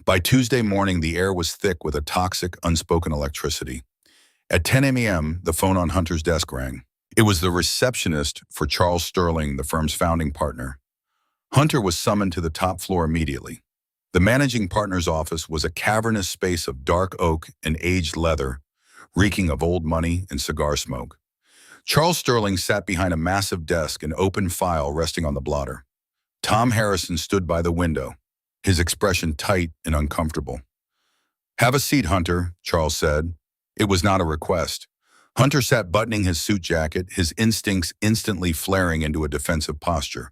By Tuesday morning, the air was thick with a toxic, unspoken electricity. At 10 a.m., the phone on Hunter's desk rang. It was the receptionist for Charles Sterling, the firm's founding partner. Hunter was summoned to the top floor immediately. The managing partner's office was a cavernous space of dark oak and aged leather, reeking of old money and cigar smoke. Charles Sterling sat behind a massive desk, an open file resting on the blotter. Tom Harrison stood by the window, his expression tight and uncomfortable. "Have a seat, Hunter," Charles said. It was not a request. Hunter sat buttoning his suit jacket, his instincts instantly flaring into a defensive posture.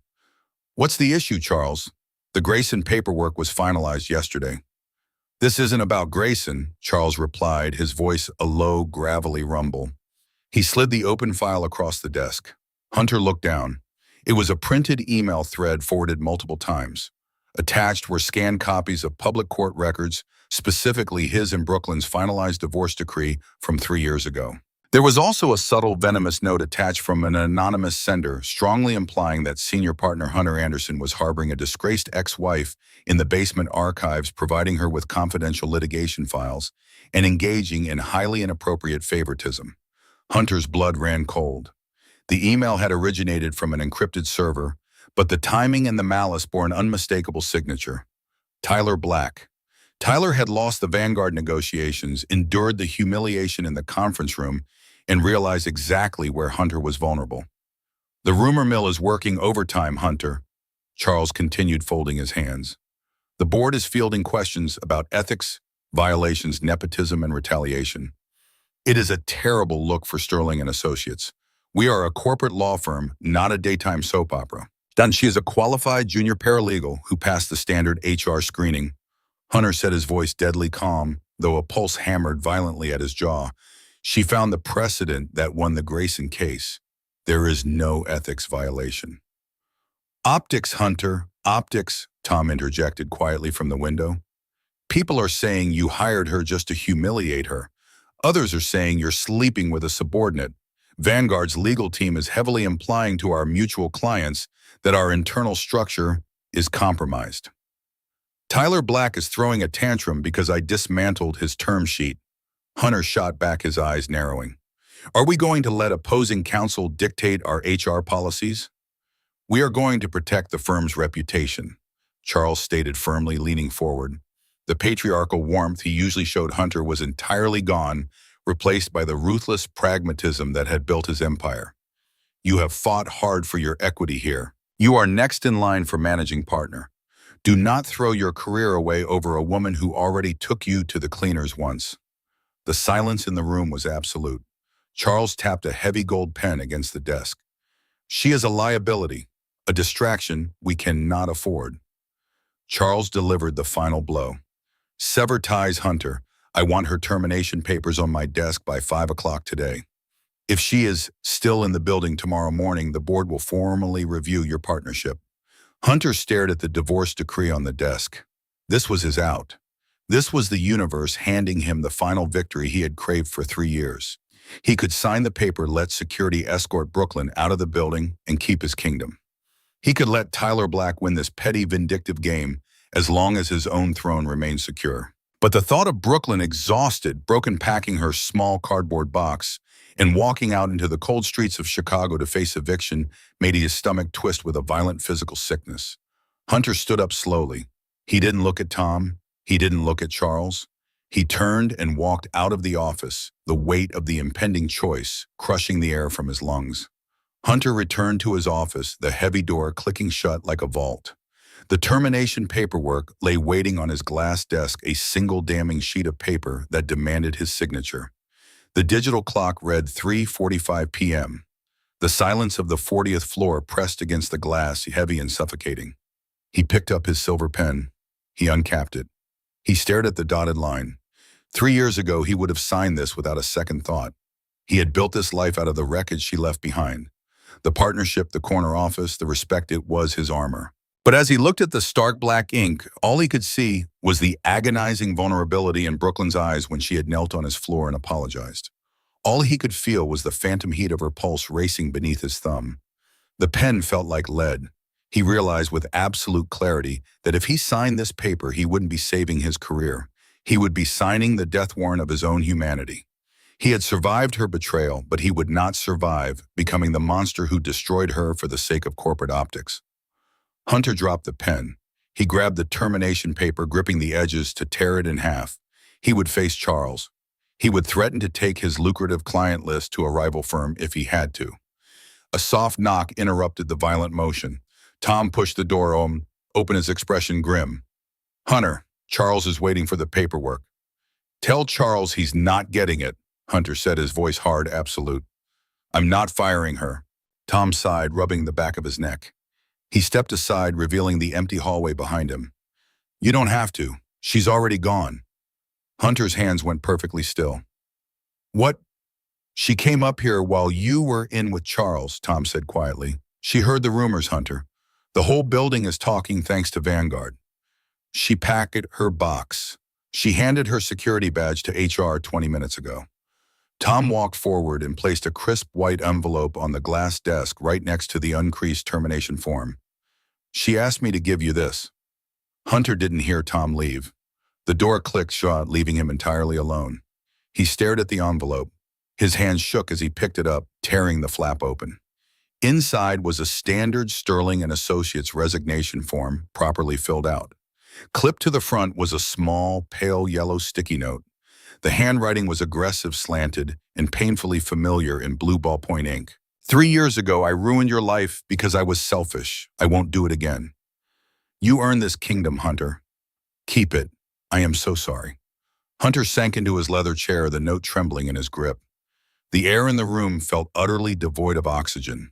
"What's the issue, Charles?" "The Grayson paperwork was finalized yesterday." "This isn't about Grayson," Charles replied, his voice a low, gravelly rumble. He slid the open file across the desk. Hunter looked down. It was a printed email thread forwarded multiple times. Attached were scanned copies of public court records, specifically his and Brooklyn's finalized divorce decree from 3 years ago. There was also a subtle, venomous note attached from an anonymous sender, strongly implying that senior partner Hunter Anderson was harboring a disgraced ex-wife in the basement archives, providing her with confidential litigation files, and engaging in highly inappropriate favoritism. Hunter's blood ran cold. The email had originated from an encrypted server, but the timing and the malice bore an unmistakable signature. Tyler Black. Tyler had lost the Vanguard negotiations, endured the humiliation in the conference room, and realized exactly where Hunter was vulnerable. "The rumor mill is working overtime, Hunter." Charles continued, folding his hands. "The board is fielding questions about ethics, violations, nepotism, and retaliation. It is a terrible look for Sterling and Associates. We are a corporate law firm, not a daytime soap opera." Then she is a qualified junior paralegal who passed the standard HR screening. Hunter said, his voice deadly calm, though a pulse hammered violently at his jaw. "She found the precedent that won the Grayson case. There is no ethics violation." "Optics, Hunter, optics," Tom interjected quietly from the window. "People are saying you hired her just to humiliate her. Others are saying you're sleeping with a subordinate. Vanguard's legal team is heavily implying to our mutual clients that our internal structure is compromised. Tyler Black is throwing a tantrum because I dismantled his term sheet." Hunter shot back, his eyes narrowing. "Are we going to let opposing counsel dictate our HR policies?" "We are going to protect the firm's reputation," Charles stated firmly, leaning forward. The patriarchal warmth he usually showed Hunter was entirely gone, replaced by the ruthless pragmatism that had built his empire. "You have fought hard for your equity here. You are next in line for managing partner. Do not throw your career away over a woman who already took you to the cleaners once." The silence in the room was absolute. Charles tapped a heavy gold pen against the desk. "She is a liability, a distraction we cannot afford." Charles delivered the final blow. "Sever ties, Hunter. I want her termination papers on my desk by 5 o'clock today. If she is still in the building tomorrow morning, the board will formally review your partnership." Hunter stared at the divorce decree on the desk. This was his out. This was the universe handing him the final victory he had craved for 3 years. He could sign the paper, let security escort Brooklyn out of the building, and keep his kingdom. He could let Tyler Black win this petty, vindictive game as long as his own throne remained secure. But the thought of Brooklyn, exhausted, broken, packing her small cardboard box and walking out into the cold streets of Chicago to face eviction made his stomach twist with a violent physical sickness. Hunter stood up slowly. He didn't look at Tom. He didn't look at Charles. He turned and walked out of the office, the weight of the impending choice crushing the air from his lungs. Hunter returned to his office, the heavy door clicking shut like a vault. The termination paperwork lay waiting on his glass desk, a single damning sheet of paper that demanded his signature. The digital clock read 3:45 p.m. The silence of the 40th floor pressed against the glass, heavy and suffocating. He picked up his silver pen. He uncapped it. He stared at the dotted line. 3 years ago, he would have signed this without a second thought. He had built this life out of the wreckage she left behind. The partnership, the corner office, the respect, it was his armor. But as he looked at the stark black ink, all he could see was the agonizing vulnerability in Brooklyn's eyes when she had knelt on his floor and apologized. All he could feel was the phantom heat of her pulse racing beneath his thumb. The pen felt like lead. He realized with absolute clarity that if he signed this paper, he wouldn't be saving his career. He would be signing the death warrant of his own humanity. He had survived her betrayal, but he would not survive becoming the monster who destroyed her for the sake of corporate optics. Hunter dropped the pen. He grabbed the termination paper, gripping the edges to tear it in half. He would face Charles. He would threaten to take his lucrative client list to a rival firm if he had to. A soft knock interrupted the violent motion. Tom pushed the door open, his expression grim. "Hunter, Charles is waiting for the paperwork." "Tell Charles he's not getting it," Hunter said, his voice hard, absolute. "I'm not firing her." Tom sighed, rubbing the back of his neck. He stepped aside, revealing the empty hallway behind him. "You don't have to. She's already gone." Hunter's hands went perfectly still. "What?" "She came up here while you were in with Charles," Tom said quietly. "She heard the rumors, Hunter. The whole building is talking thanks to Vanguard." "She packed her box. She handed her security badge to HR 20 minutes ago." Tom walked forward and placed a crisp white envelope on the glass desk right next to the uncreased termination form. "She asked me to give you this." Hunter didn't hear Tom leave. The door clicked shut, leaving him entirely alone. He stared at the envelope. His hands shook as he picked it up, tearing the flap open. Inside was a standard Sterling and Associates resignation form, properly filled out. Clipped to the front was a small, pale yellow sticky note. The handwriting was aggressive, slanted, and painfully familiar in blue ballpoint ink. "3 years ago, I ruined your life because I was selfish. I won't do it again. You earned this kingdom, Hunter. Keep it. I am so sorry." Hunter sank into his leather chair, the note trembling in his grip. The air in the room felt utterly devoid of oxygen.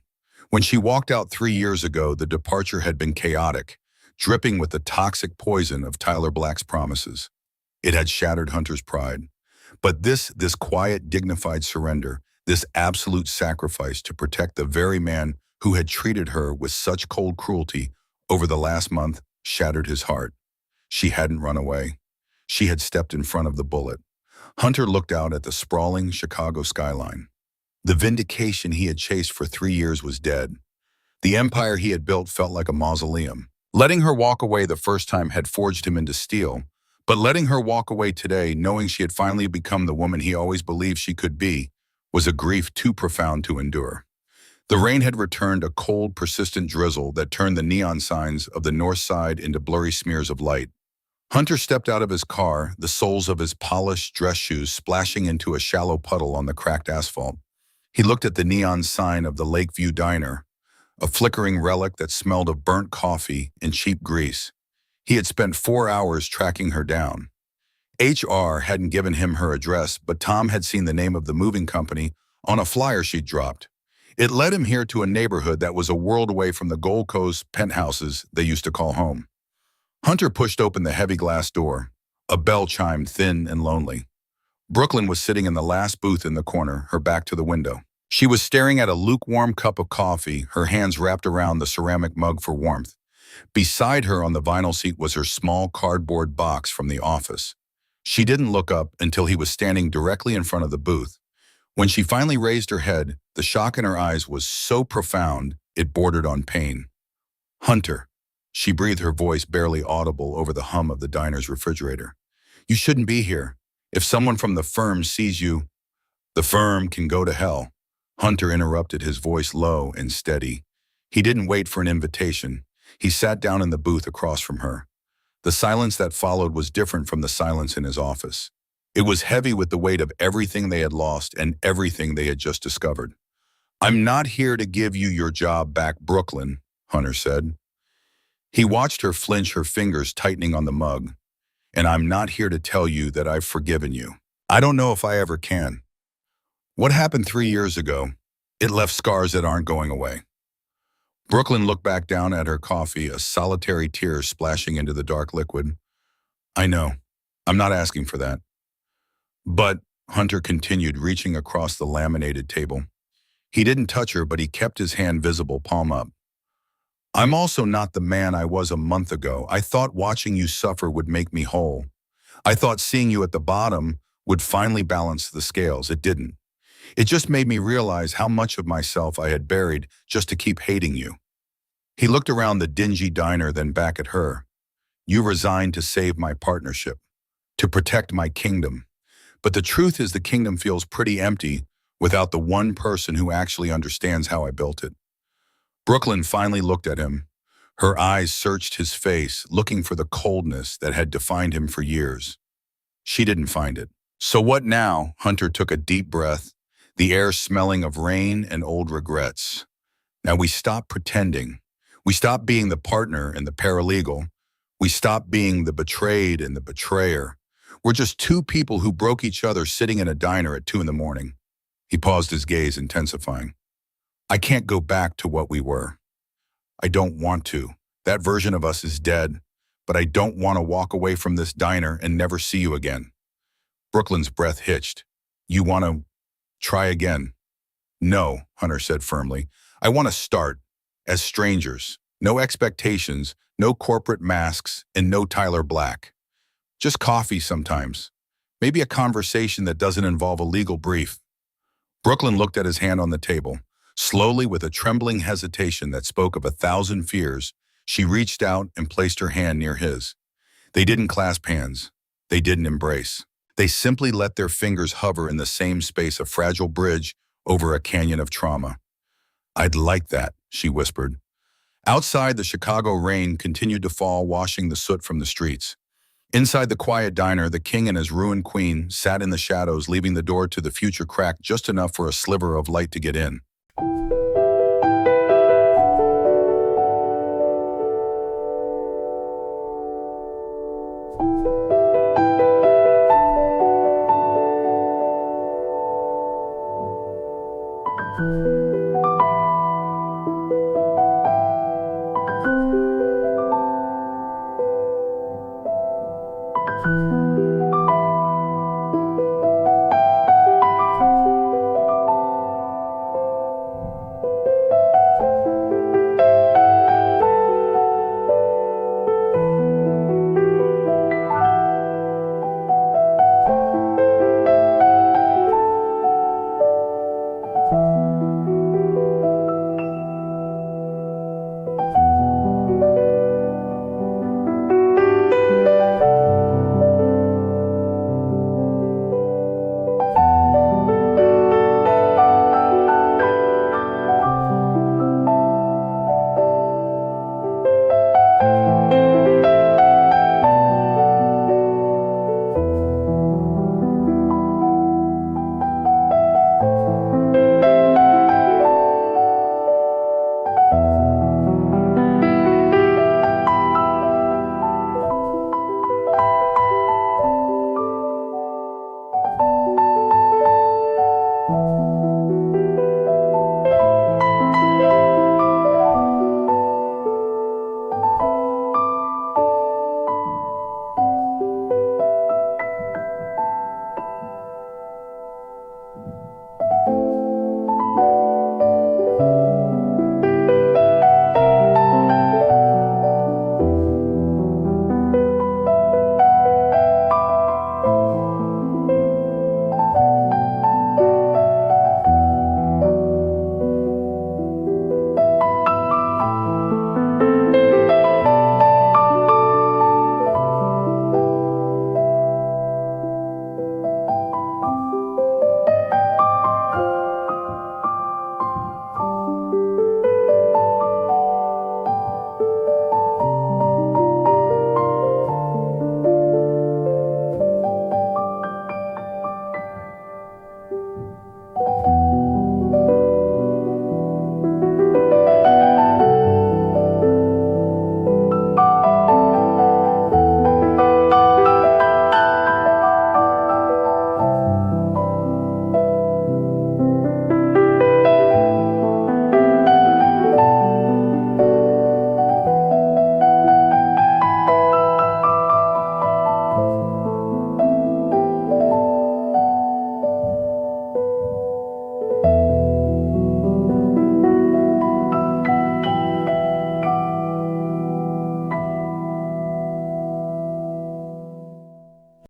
When she walked out 3 years ago, the departure had been chaotic, dripping with the toxic poison of Tyler Black's promises. It had shattered Hunter's pride. But this quiet, dignified surrender, this absolute sacrifice to protect the very man who had treated her with such cold cruelty over the last month, shattered his heart. She hadn't run away. She had stepped in front of the bullet. Hunter looked out at the sprawling Chicago skyline. The vindication he had chased for 3 years was dead. The empire he had built felt like a mausoleum. Letting her walk away the first time had forged him into steel, but letting her walk away today, knowing she had finally become the woman he always believed she could be, was a grief too profound to endure. The rain had returned, a cold, persistent drizzle that turned the neon signs of the north side into blurry smears of light. Hunter stepped out of his car, the soles of his polished dress shoes splashing into a shallow puddle on the cracked asphalt. He looked at the neon sign of the Lakeview Diner, a flickering relic that smelled of burnt coffee and cheap grease. He had spent 4 hours tracking her down. HR hadn't given him her address, but Tom had seen the name of the moving company on a flyer she'd dropped. It led him here to a neighborhood that was a world away from the Gold Coast penthouses they used to call home. Hunter pushed open the heavy glass door. A bell chimed, thin and lonely. Brooklyn was sitting in the last booth in the corner, her back to the window. She was staring at a lukewarm cup of coffee, her hands wrapped around the ceramic mug for warmth. Beside her on the vinyl seat was her small cardboard box from the office. She didn't look up until he was standing directly in front of the booth. When she finally raised her head, the shock in her eyes was so profound it bordered on pain. "Hunter," she breathed, her voice barely audible over the hum of the diner's refrigerator. "You shouldn't be here. If someone from the firm sees you—" "The firm can go to hell," Hunter interrupted, his voice low and steady. He didn't wait for an invitation. He sat down in the booth across from her. The silence that followed was different from the silence in his office. It was heavy with the weight of everything they had lost and everything they had just discovered. "I'm not here to give you your job back, Brooklyn," Hunter said. He watched her flinch, her fingers tightening on the mug. "And I'm not here to tell you that I've forgiven you. I don't know if I ever can. What happened 3 years ago, it left scars that aren't going away." Brooklyn looked back down at her coffee, a solitary tear splashing into the dark liquid. "I know. I'm not asking for that. But," Hunter continued, reaching across the laminated table. He didn't touch her, but he kept his hand visible, palm up. "I'm also not the man I was a month ago. I thought watching you suffer would make me whole. I thought seeing you at the bottom would finally balance the scales. It didn't. It just made me realize how much of myself I had buried just to keep hating you." He looked around the dingy diner, then back at her. "You resigned to save my partnership, to protect my kingdom. But the truth is the kingdom feels pretty empty without the one person who actually understands how I built it." Brooklyn finally looked at him. Her eyes searched his face, looking for the coldness that had defined him for years. She didn't find it. "So what now?" Hunter took a deep breath, the air smelling of rain and old regrets. "Now we stop pretending. We stop being the partner and the paralegal. We stop being the betrayed and the betrayer. We're just two people who broke each other sitting in a diner at 2 in the morning." He paused, his gaze intensifying. "I can't go back to what we were. I don't want to. That version of us is dead, but I don't want to walk away from this diner and never see you again." Brooklyn's breath hitched. "You want to try again?" "No," Hunter said firmly. "I want to start as strangers. No expectations, no corporate masks, and no Tyler Black. Just coffee sometimes. Maybe a conversation that doesn't involve a legal brief." Brooklyn looked at his hand on the table. Slowly, with a trembling hesitation that spoke of 1,000 fears, she reached out and placed her hand near his. They didn't clasp hands. They didn't embrace. They simply let their fingers hover in the same space, a fragile bridge over a canyon of trauma. "I'd like that," she whispered. Outside, the Chicago rain continued to fall, washing the soot from the streets. Inside the quiet diner, the king and his ruined queen sat in the shadows, leaving the door to the future cracked just enough for a sliver of light to get in.